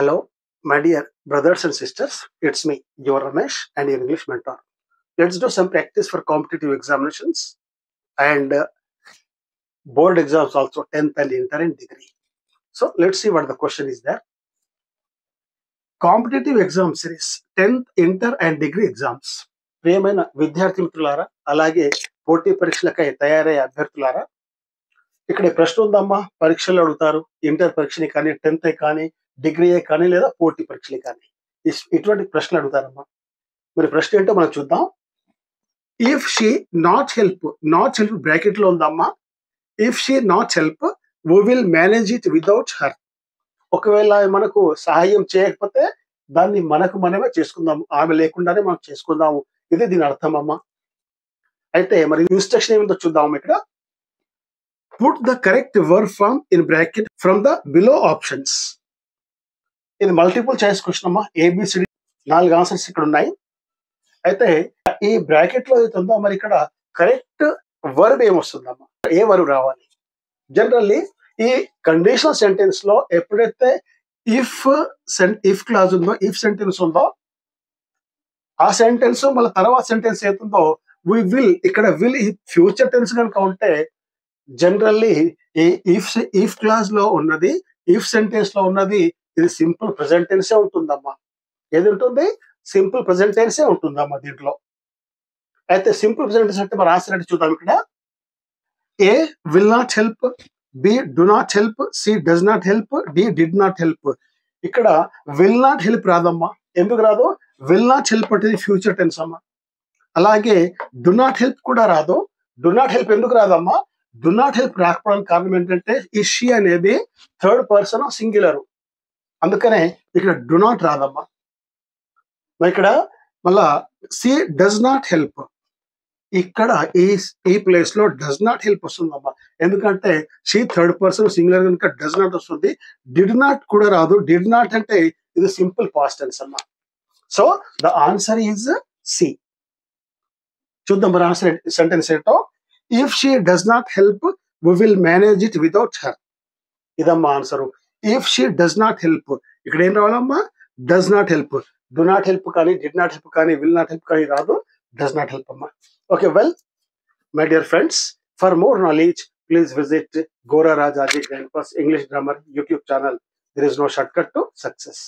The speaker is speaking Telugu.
Hello, my dear brothers and sisters. It's me, your Ramesh, and your English mentor. Let's do some practice for competitive examinations and board exams also, 10th and inter and degree. So let's see what the question is there. Competitive exam series 10th inter and degree exams. ప్రియమైన విద్యార్థి మిత్రులారా, అలాగే పోటీ పరీక్షలకై తయారయ్యే అభ్యర్థులారా, ఇక్కడ ఈ ప్రశ్న ఉందమ్మా. పరీక్షలు అడుగుతారు, ఇంటర్ పరీక్షని కానీ, 10th కానీ, డిగ్రీ కానీ, లేదా పోటీ పరీక్షలు కానీ, ఇటువంటి ప్రశ్నలు అడుగుతారమ్మా. మరి ప్రశ్న ఏంటో మనం చూద్దాం. If she not help bracket లో ఉందమ్మా. If she not help we will manage it without her. ఒకవేళ మనకు సహాయం చేయకపోతే దాన్ని మనమే చేసుకుందాము, ఆమె లేకుండానే మనం చేసుకుందాము. ఇది దీని అర్థం అమ్మా. అయితే మరి ఇన్స్ట్రక్షన్ ఏమిటో చూద్దాము. ఇక్కడ put the correct verb form in bracket from the below options. ఇది మల్టిపుల్ చాయిస్ క్వశ్చన్ అమ్మా. ఏబిసిడి 4 ఆన్సర్స్ ఇక్కడ ఉన్నాయి. అయితే ఈ బ్రాకెట్ లో ఏదైతే ఉందో మరి ఇక్కడ కరెక్ట్ వర్బ్ ఏమొస్తుందమ్మా, ఏ వర్బ్ రావాలి? జనరల్లీ ఈ కండిషనల్ సెంటెన్స్ లో ఎప్పుడైతే ఇఫ్ క్లాజ్ ఉందో, ఇఫ్ సెంటెన్స్ ఉందో, ఆ సెంటెన్స్ మళ్ళీ తర్వాత సెంటెన్స్ ఏతుందో వి విల్, ఇక్కడ విల్ ఈ ఫ్యూచర్ టెన్స్ కనుక ఉంటే జనరల్లీ ఈ ఇఫ్ క్లాజ్ లో ఉన్నది, ఇఫ్ సెంటెన్స్ లో ఉన్నది, ఇది సింపుల్ ప్రెసెంట్ టెన్సే ఉంటుందమ్మా. ఏది ఉంటుంది? సింపుల్ ప్రెసెంట్ టెన్సే ఉంటుందమ్మా దీంట్లో. అయితే సింపుల్ ప్రెసెంట్ టెన్స్ అంటే మరి ఆన్సర్ అంటే చూద్దాం. ఇక్కడ A will not help, B do not help, C does not help, D did not help. ఇక్కడ విల్ నాట్ హెల్ప్ రాదమ్మా. ఎందుకు రాదు? విల్ నాట్ హెల్ప్ అంటే ఫ్యూచర్ టెన్స్ అమ్మా. అలాగే డు నాట్ హెల్ప్ కూడా రాదు. డు నాట్ హెల్ప్ ఎందుకు రాదమ్మా? డు నాట్ హెల్ప్ రాకపోవడానికి కారణం ఏంటంటే ఈ షీ అనేది థర్డ్ పర్సన్ సింగులర్, అందుకనే ఇక్కడ డు నాట్ రాదమ్మా. మరి ఇక్కడ మళ్ళా సి డస్ నాట్ హెల్ప్, ఇక్కడ ఈ ప్లేస్ లో డస్ నాట్ హెల్ప్ వస్తుందమ్మా. ఎందుకంటే షీ థర్డ్ పర్సన్ సింగులర్ కనుక డస్ నాట్ వస్తుంది. డిడ్ నాట్ కూడా రాదు. డిడ్ నాట్ అంటే ఇది సింపుల్ పాస్ట్ టెన్స్ అమ్మా. So the answer is C. చూద్దాం మరి ఆన్సర్ సెంటెన్స్ ఏంటో. If she does not help we will manage it without her. ఇదమ్మా answer. If she does not help, ఇక్కడ ఏం రావాలమ్మా? Does not help. Do not help కానీ, డిడ్ నాట్ హెల్ప్ కానీ, విల్ నాట్ హెల్ప్ కానీ రాదు. డస్ నాట్ హెల్ప్ అమ్మా. Okay, well, my dear friends, for more knowledge, please visit Gora Rajaji Grandpa's English Grammar YouTube channel. There is no shortcut to success.